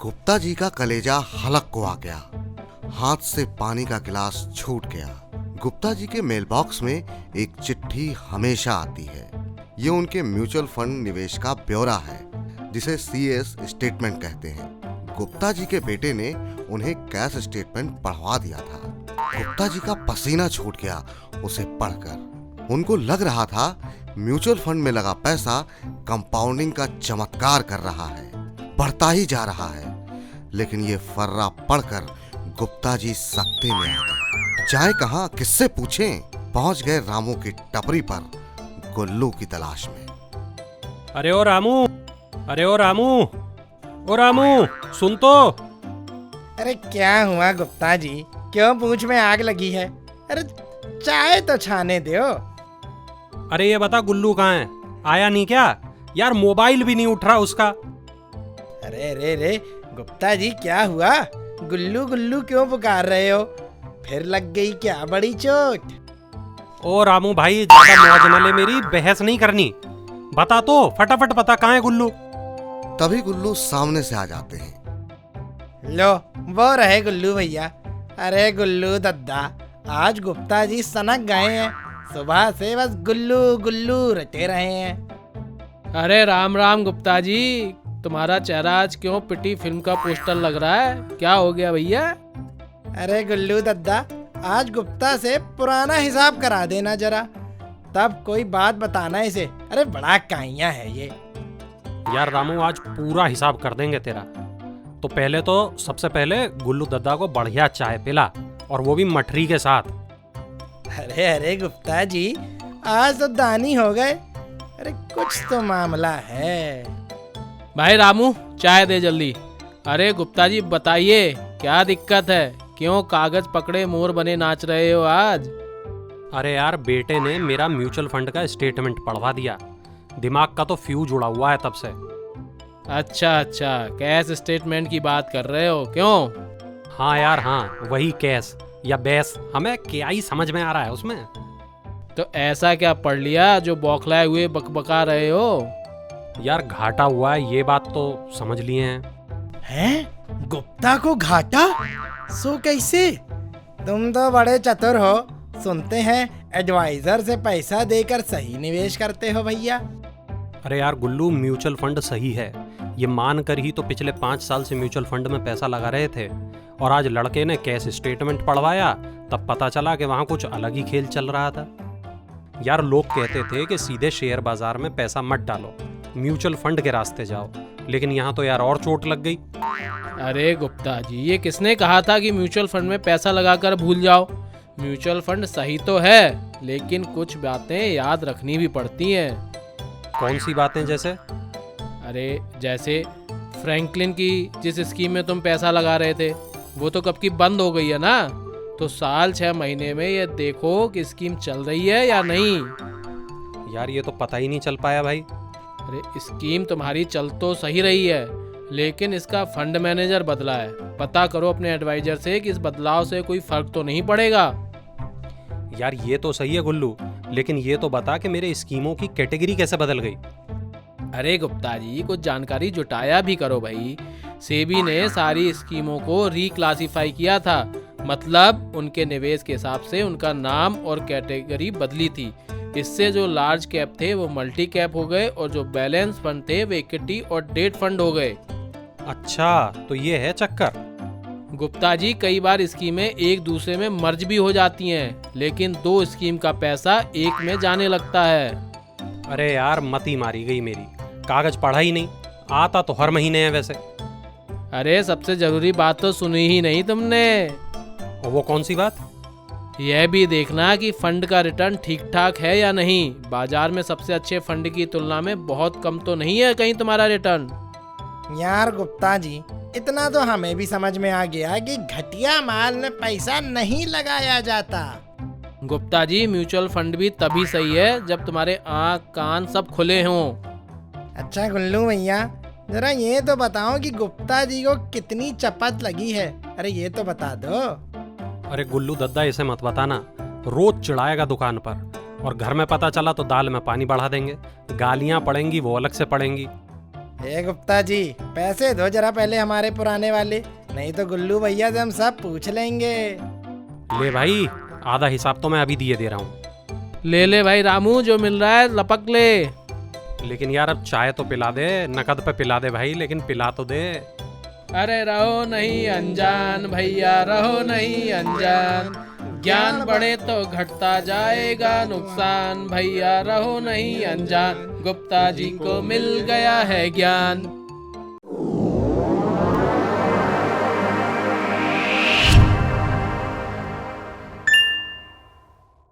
गुप्ता जी का कलेजा हलक को आ गया। हाथ से पानी का गिलास छूट गया। गुप्ता जी के मेल बॉक्स में एक चिट्ठी हमेशा आती है। ये उनके म्यूचुअल फंड निवेश का ब्यौरा है, जिसे CS स्टेटमेंट कहते हैं। गुप्ता जी के बेटे ने उन्हें कैश स्टेटमेंट पढ़वा दिया था। गुप्ता जी का पसीना छूट गया उसे पढ़कर। उनको लग रहा था म्यूचुअल फंड में लगा पैसा कंपाउंडिंग का चमत्कार कर रहा है, बढ़ता ही जा रहा है। लेकिन ये फर्रा पढ़कर गुप्ता जी सकते में आ गए। जाए कहां, किससे पूछें? पहुंच गए रामू की टपरी पर गुल्लू की तलाश में। अरे ओ रामू, अरे ओ रामू, ओ रामू, सुन तो। अरे क्या हुआ गुप्ता जी, क्यों पूंछ में आग लगी है? अरे चाय तो छाने दो। अरे ये बता गुल्लू कहाँ है? आया नहीं क्या? यार मोबाइल भी नहीं उठ रहा उसका। अरे अरे अरे गुप्ता जी, क्या हुआ? गुल्लू गुल्लू क्यों पुकार रहे हो? फिर लग गई क्या बड़ी चोट? ओ रामू भाई, ज्यादा मौज न ले, मेरी बहस नहीं करनी। बता तो, फटाफट बता, कहाँ है गुल्लू? तभी गुल्लू सामने से आ जाते हैं। लो, वो रहे गुल्लू भैया। अरे गुल्लू दद्दा, आज गुप्ता जी सनक गए हैं। सुबह से बस गुल्लू गुल्लू रटे रहे हैं। अरे राम राम गुप्ता जी, तुम्हारा चेहरा आज क्यों पिटी फिल्म का पोस्टर लग रहा है? क्या हो गया भैया? अरे गुल्लू दद्दा, आज गुप्ता से पुराना हिसाब करा देना जरा, तब कोई बात बताना इसे। अरे बड़ा काइयां है ये। यार रामू, आज पूरा हिसाब कर देंगे तेरा। तो पहले तो सबसे पहले गुल्लू दद्दा को बढ़िया चाय पिला, और वो भी मठरी के साथ। अरे अरे गुप्ता जी, आज तो दानी हो गए। अरे कुछ तो मामला है। भाई रामू, चाय दे जल्दी। अरे गुप्ता जी बताइए, क्या दिक्कत है? क्यों कागज पकड़े मोर बने नाच रहे हो आज? अरे यार, बेटे ने मेरा म्यूचुअल फंड का स्टेटमेंट पढ़वा दिया। दिमाग का तो फ्यूज उड़ा हुआ है तब से। अच्छा अच्छा, कैश स्टेटमेंट की बात कर रहे हो? क्यों? हाँ यार हाँ, वही कैश या बैस, हमें क्या ही समझ में आ रहा है उसमें। तो ऐसा क्या पढ़ लिया जो बौखलाए हुए बकबका रहे हो? यार घाटा हुआ है, ये बात तो समझ लिए हैं। हैं? गुप्ता को घाटा? सो कैसे? तुम तो बड़े चतुर हो। सुनते हैं एडवाइजर से पैसा देकर सही निवेश करते हो भैया। अरे यार गुल्लू, म्यूचुअल फंड सही है, ये मान कर ही तो पिछले 5 साल से म्यूचुअल फंड में पैसा लगा रहे थे। और आज लड़के ने कैश स्टेटमेंट पढ़वाया, तब पता चला कि वहाँ कुछ अलग ही खेल चल रहा था। यार लोग कहते थे कि सीधे शेयर बाजार में पैसा मत डालो, म्यूचुअल फंड के रास्ते जाओ, लेकिन यहाँ तो यार और चोट लग गई। अरे गुप्ता जी, ये किसने कहा था कि म्यूचुअल फंड में पैसा लगाकर भूल जाओ? म्यूचुअल फंड सही तो है, लेकिन कुछ बातें याद रखनी भी पड़ती हैं। कौन सी बातें? जैसे? अरे जैसे फ्रैंकलिन की जिस स्कीम में तुम पैसा लगा रहे थे, वो तो कब की बंद हो गई है ना। तो साल 6 महीने में ये देखो कि स्कीम चल रही है या नहीं। यार ये तो पता ही नहीं चल पाया भाई। अरे स्कीम तुम्हारी चल तो सही रही है, लेकिन इसका फंड मैनेजर बदला है। पता करो अपने एडवाइजर से कि इस बदलाव से कोई फर्क तो नहीं पड़ेगा। यार ये तो सही है गुल्लू, लेकिन ये तो बता कि मेरे स्कीमों की कैटेगरी कैसे बदल गई? अरे गुप्ता जी, कुछ जानकारी जुटाया भी करो भाई। सेबी ने सारी स्कीमों को रिक्लासिफाई किया था, मतलब उनके निवेश के हिसाब से उनका नाम और कैटेगरी बदली थी। इससे जो लार्ज कैप थे वो मल्टी कैप हो गए, और जो बैलेंस फंड थे वो इक्विटी और डेट फंड हो गए। अच्छा, तो ये है चक्कर। गुप्ता जी, कई बार स्कीमें एक दूसरे में मर्ज भी हो जाती हैं, लेकिन 2 स्कीम का पैसा एक में जाने लगता है। अरे यार मती मारी गई मेरी, कागज पढ़ा ही नहीं। आता तो हर महीने है वैसे। अरे सबसे जरूरी बात तो सुनी ही नहीं तुमने। और वो कौन सी बात? यह भी देखना कि फंड का रिटर्न ठीक ठाक है या नहीं। बाजार में सबसे अच्छे फंड की तुलना में बहुत कम तो नहीं है कहीं तुम्हारा रिटर्न? यार गुप्ता जी, इतना तो हमें भी समझ में आ गया कि घटिया माल में पैसा नहीं लगाया जाता। गुप्ता जी, म्यूचुअल फंड भी तभी सही है जब तुम्हारे आँख कान सब खुले हों। अच्छा गुल्लू भैया, जरा ये तो बताओ कि गुप्ता जी को कितनी चपत लगी है। अरे ये तो बता दो। अरे गुल्लू दद्दा, इसे मत बताना, रोज चिढ़ाएगा दुकान पर, और घर में पता चला तो दाल में पानी बढ़ा देंगे। गालियां पड़ेंगी वो अलग से पड़ेंगी। ए गुप्ता जी, पैसे दो जरा पहले हमारे पुराने वाले, नहीं तो गुल्लू भैया से हम सब पूछ लेंगे। ले भाई, आधा हिसाब तो मैं अभी दिए दे रहा हूँ। ले भाई रामू, जो मिल रहा है लपक ले। लेकिन यार अब चाय तो पिला दे, नकद पे पिला दे भाई, लेकिन पिला तो दे। अरे रहो नहीं अनजान भैया, रहो नहीं अनजान, ज्ञान बढ़े तो घटता जाएगा नुकसान, भैया रहो नहीं अनजान, गुप्ता जी को मिल गया है ज्ञान।